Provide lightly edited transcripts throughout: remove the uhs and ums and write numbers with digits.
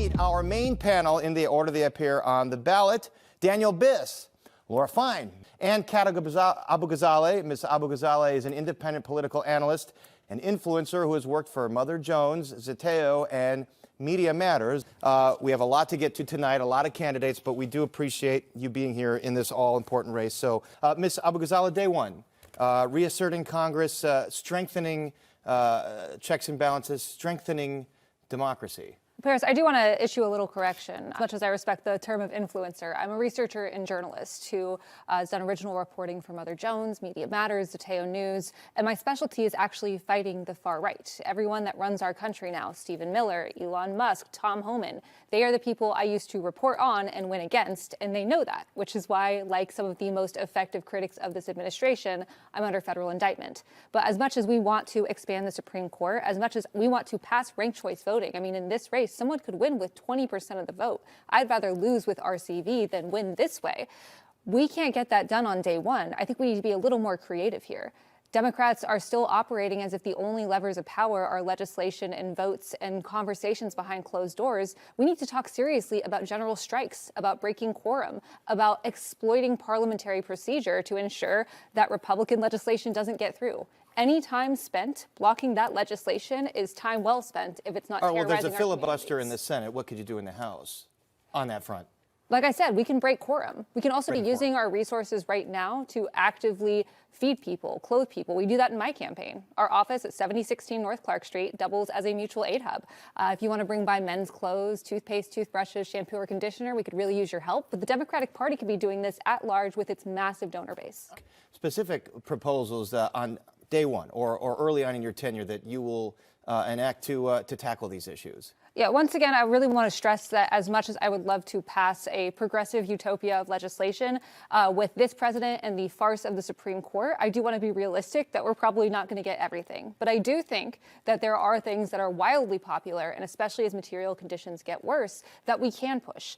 meet our main panel in the order they appear on the ballot. Daniel Biss, Laura Fine, and Kat Abughazaleh. Ms. Abughazaleh is an independent political analyst and influencer who has worked for Mother Jones, Zeteo, and Media Matters. We have a lot to get to tonight, a lot of candidates, but we do appreciate you being here in this all-important race. So, Ms. Abughazaleh, day one, reasserting Congress, strengthening checks and balances, strengthening democracy. Paris, I do want to issue a little correction. As much as I respect the term of influencer, I'm a researcher and journalist who has done original reporting for Mother Jones, Media Matters, Zeteo News, and my specialty is actually fighting the far right. Everyone that runs our country now, Stephen Miller, Elon Musk, Tom Homan, they are the people I used to report on and win against, and they know that, which is why, like some of the most effective critics of this administration, I'm under federal indictment. But as much as we want to expand the Supreme Court, as much as we want to pass ranked choice voting, I mean, in this race, someone could win with 20% of the vote. I'd rather lose with RCV than win this way. We can't get that done on day one. I think we need to be a little more creative here. Democrats are still operating as if the only levers of power are legislation and votes and conversations behind closed doors. We need to talk seriously about general strikes, about breaking quorum, about exploiting parliamentary procedure to ensure that Republican legislation doesn't get through. Any time spent blocking that legislation is time well spent if it's not terrorizing our communities. Well, there's a filibuster in the Senate. What could you do in the House on that front? Like I said, we can break quorum. We can also be using our resources right now to actively feed people, clothe people. We do that in my campaign. Our office at 7016 North Clark Street doubles as a mutual aid hub. If you want to bring by men's clothes, toothpaste, toothbrushes, shampoo, or conditioner, we could really use your help. But the Democratic Party could be doing this at large with its massive donor base. Specific proposals on day one or early on in your tenure that you will enact to tackle these issues? Yeah, once again, I really want to stress that as much as I would love to pass a progressive utopia of legislation with this president and the farce of the Supreme Court, I do want to be realistic that we're probably not going to get everything. But I do think that there are things that are wildly popular, and especially as material conditions get worse, that we can push.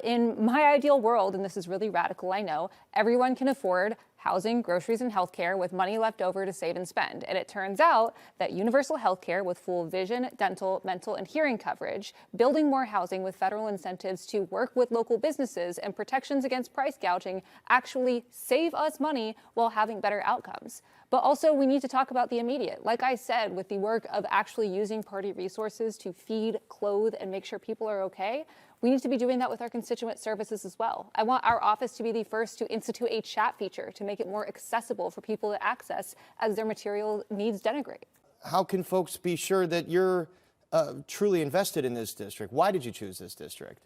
In my ideal world, and this is really radical, I know, everyone can afford housing, groceries, and healthcare with money left over to save and spend. And it turns out that universal healthcare with full vision, dental, mental, and hearing coverage, building more housing with federal incentives to work with local businesses and protections against price gouging actually save us money while having better outcomes. But also we need to talk about the immediate. Like I said, with the work of actually using party resources to feed, clothe, and make sure people are okay, we need to be doing that with our constituent services as well. I want our office to be the first to institute a chat feature to make it more accessible for people to access as their material needs denigrate. How can folks be sure that you're truly invested in this district? Why did you choose this district?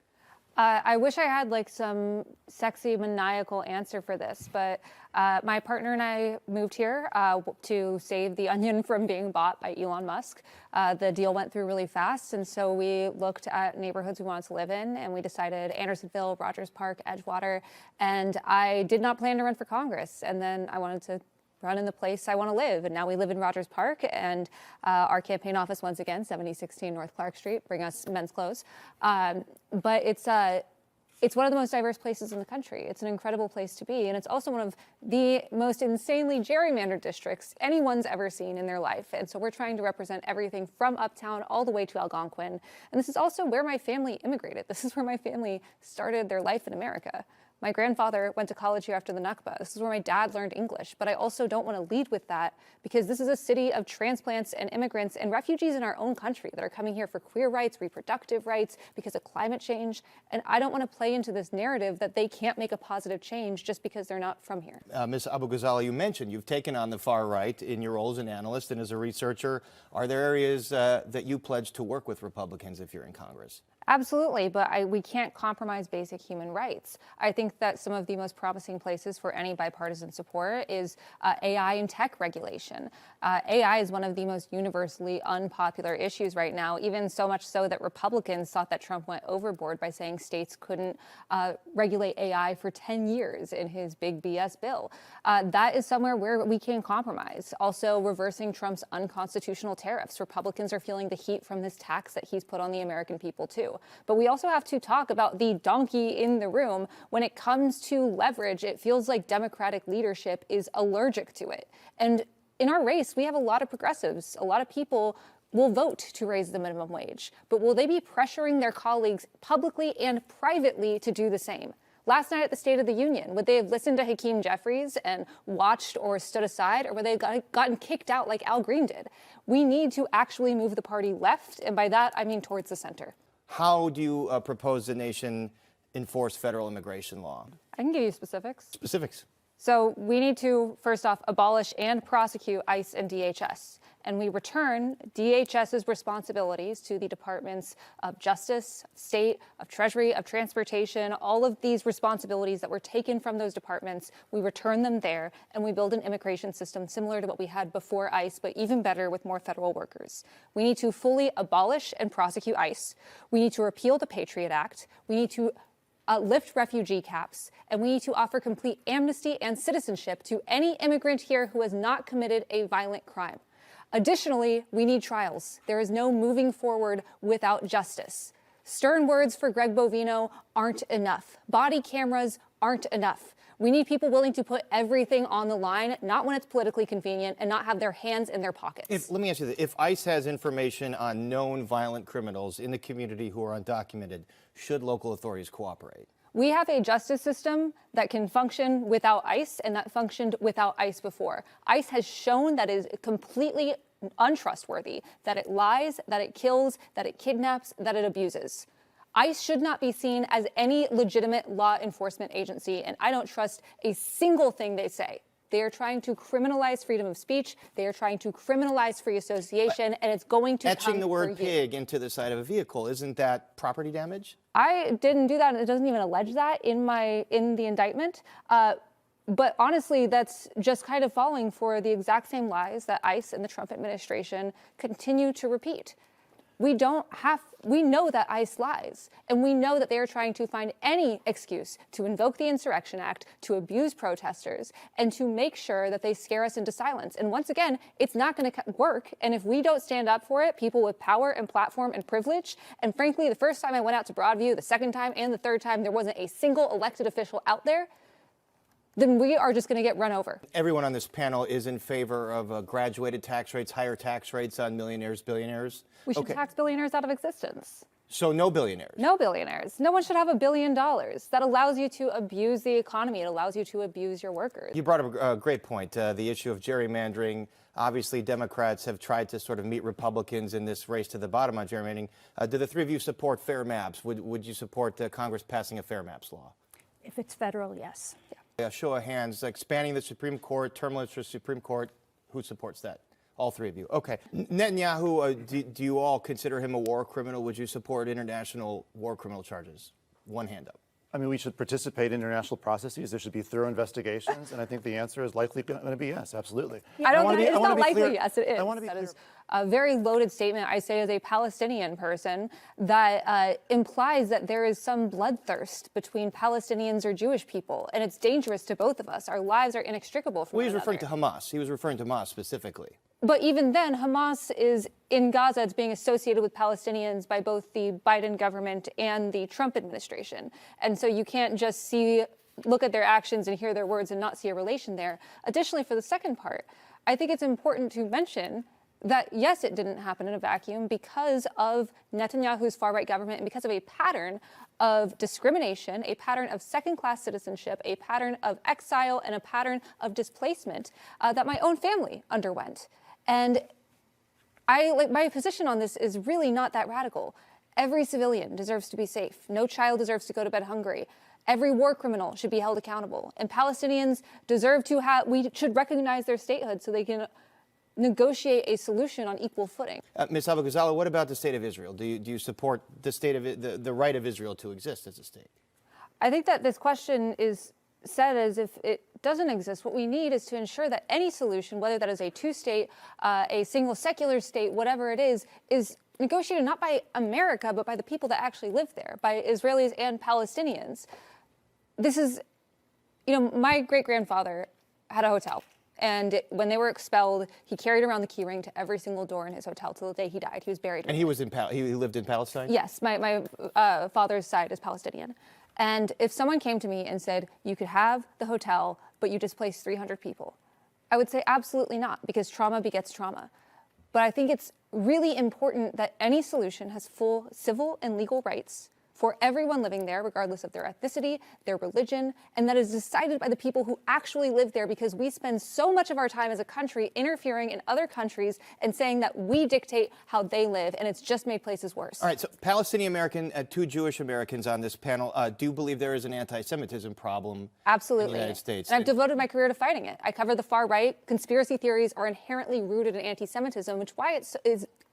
I wish I had like some sexy maniacal answer for this, but my partner and I moved here to save the onion from being bought by Elon Musk. The deal went through really fast, and so we looked at neighborhoods we wanted to live in, and we decided Andersonville, Rogers Park, Edgewater, and I did not plan to run for Congress, and then I wanted to run in the place I want to live. And now we live in Rogers Park, and our campaign office, once again, 7016 North Clark Street, bring us men's clothes. But it's one of the most diverse places in the country. It's an incredible place to be. And it's also one of the most insanely gerrymandered districts anyone's ever seen in their life. And so we're trying to represent everything from uptown all the way to Algonquin. And this is also where my family immigrated. This is where my family started their life in America. My grandfather went to college here after the Nakba. This is where my dad learned English. But I also don't want to lead with that because this is a city of transplants and immigrants and refugees in our own country that are coming here for queer rights, reproductive rights, because of climate change. And I don't want to play into this narrative that they can't make a positive change just because they're not from here. Ms. Abughazaleh, you mentioned you've taken on the far right in your role as an analyst and as a researcher. Are there areas that you pledge to work with Republicans if you're in Congress? Absolutely, but we can't compromise basic human rights. I think that some of the most promising places for any bipartisan support is AI and tech regulation. AI is one of the most universally unpopular issues right now, even so much so that Republicans thought that Trump went overboard by saying states couldn't regulate AI for 10 years in his big BS bill. That is somewhere where we can compromise. Also, reversing Trump's unconstitutional tariffs. Republicans are feeling the heat from this tax that he's put on the American people, too. But we also have to talk about the donkey in the room. When it comes to leverage, it feels like Democratic leadership is allergic to it. And in our race, we have a lot of progressives, a lot of people will vote to raise the minimum wage, but will they be pressuring their colleagues publicly and privately to do the same? Last night at the State of the Union, would they have listened to Hakeem Jeffries and watched or stood aside, or would they have gotten kicked out like Al Green did? We need to actually move the party left, and by that I mean towards the center. How do you propose the nation enforce federal immigration law? I can give you specifics. Specifics. So we need to, first off, abolish and prosecute ICE and DHS. And we return DHS's responsibilities to the Departments of Justice, State, of Treasury, of Transportation, all of these responsibilities that were taken from those departments, we return them there, and we build an immigration system similar to what we had before ICE, but even better with more federal workers. We need to fully abolish and prosecute ICE. We need to repeal the Patriot Act. We need to lift refugee caps, and we need to offer complete amnesty and citizenship to any immigrant here who has not committed a violent crime. Additionally, we need trials. There is no moving forward without justice. Stern words for Greg Bovino aren't enough. Body cameras aren't enough. We need people willing to put everything on the line, not when it's politically convenient, and not have their hands in their pockets. Let me ask you this. If ICE has information on known violent criminals in the community who are undocumented, should local authorities cooperate? We have a justice system that can function without ICE and that functioned without ICE before. ICE has shown that it is completely untrustworthy, that it lies, that it kills, that it kidnaps, that it abuses. ICE should not be seen as any legitimate law enforcement agency, and I don't trust a single thing they say. They are trying to criminalize freedom of speech. They are trying to criminalize free association, and it's going to etching come the word for you. pig into the side of a vehicle, isn't that property damage? I didn't do that, and it doesn't even allege that in the indictment. But honestly, that's just kind of falling for the exact same lies that ICE and the Trump administration continue to repeat. We know that ICE lies, and we know that they are trying to find any excuse to invoke the Insurrection Act, to abuse protesters, and to make sure that they scare us into silence. And once again, it's not going to work, and if we don't stand up for it, people with power and platform and privilege, and frankly, the first time I went out to Broadview, the second time and the third time, there wasn't a single elected official out there, then we are just going to get run over. Everyone on this panel is in favor of graduated tax rates, higher tax rates on millionaires, billionaires. We should tax billionaires out of existence. So no billionaires? No billionaires. No one should have $1 billion. That allows you to abuse the economy. It allows you to abuse your workers. You brought up a great point, the issue of gerrymandering. Obviously, Democrats have tried to sort of meet Republicans in this race to the bottom on gerrymandering. Do the three of you support fair maps? Would you support Congress passing a fair maps law? If it's federal, yes. A show of hands, expanding the Supreme Court, term limits for Supreme Court. Who supports that? All three of you. Okay. Netanyahu, do you all consider him a war criminal? Would you support international war criminal charges? One hand up. I mean, we should participate in international processes. There should be thorough investigations, and I think the answer is likely going to be yes, absolutely. I don't think it's not likely, clear. yes, it is. I want to be that clear. is a very loaded statement, I say as a Palestinian person, that implies that there is some bloodthirst between Palestinians or Jewish people, and it's dangerous to both of us. Our lives are inextricable from Well, he one was referring another. to Hamas. He was referring to Hamas specifically. But even then, Hamas is in Gaza. It's being associated with Palestinians by both the Biden government and the Trump administration. And so you can't just look at their actions and hear their words and not see a relation there. Additionally, for the second part, I think it's important to mention that, yes, it didn't happen in a vacuum because of Netanyahu's far-right government and because of a pattern of discrimination, a pattern of second-class citizenship, a pattern of exile, and a pattern of displacement that my own family underwent. And my position on this is really not that radical. Every civilian deserves to be safe. No child deserves to go to bed hungry. Every war criminal should be held accountable. And Palestinians deserve we should recognize their statehood so they can negotiate a solution on equal footing. Ms. Abughazaleh, what about the state of Israel? Do you support the right of Israel to exist as a state? I think that this question is said as if it doesn't exist. What we need is to ensure that any solution, whether that is a two-state, a single secular state, whatever it is negotiated not by America, but by the people that actually live there, by Israelis and Palestinians. This is, my great-grandfather had a hotel. And when they were expelled, he carried around the key ring to every single door in his hotel till the day he died. He was buried. And he lived in Palestine? Yes, my father's side is Palestinian. And if someone came to me and said, you could have the hotel, but you displaced 300 people, I would say absolutely not, because trauma begets trauma. But I think it's really important that any solution has full civil and legal rights for everyone living there, regardless of their ethnicity, their religion, and that is decided by the people who actually live there, because we spend so much of our time as a country interfering in other countries and saying that we dictate how they live, and it's just made places worse. All right, so Palestinian American, 2 Jewish Americans on this panel do believe there is an anti-Semitism problem Absolutely. in the United States. And I've devoted my career to fighting it. I cover the far right. Conspiracy theories are inherently rooted in anti-Semitism, which is why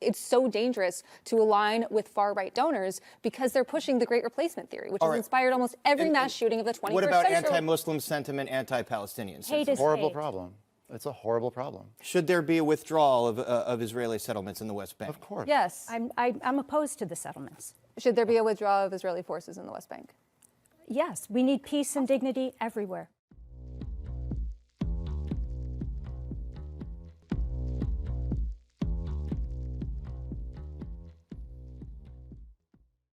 it's so dangerous to align with far right donors, because they're pushing the Great Replacement theory, which has inspired almost every mass shooting of the 21st century. What about anti-Muslim sentiment, anti-Palestinian sentiment? Hate is Horrible hate. problem. It's a horrible problem. Should there be a withdrawal of Israeli settlements in the West Bank? Of course. Yes. I'm opposed to the settlements. Should there be a withdrawal of Israeli forces in the West Bank? Yes, we need peace and dignity everywhere.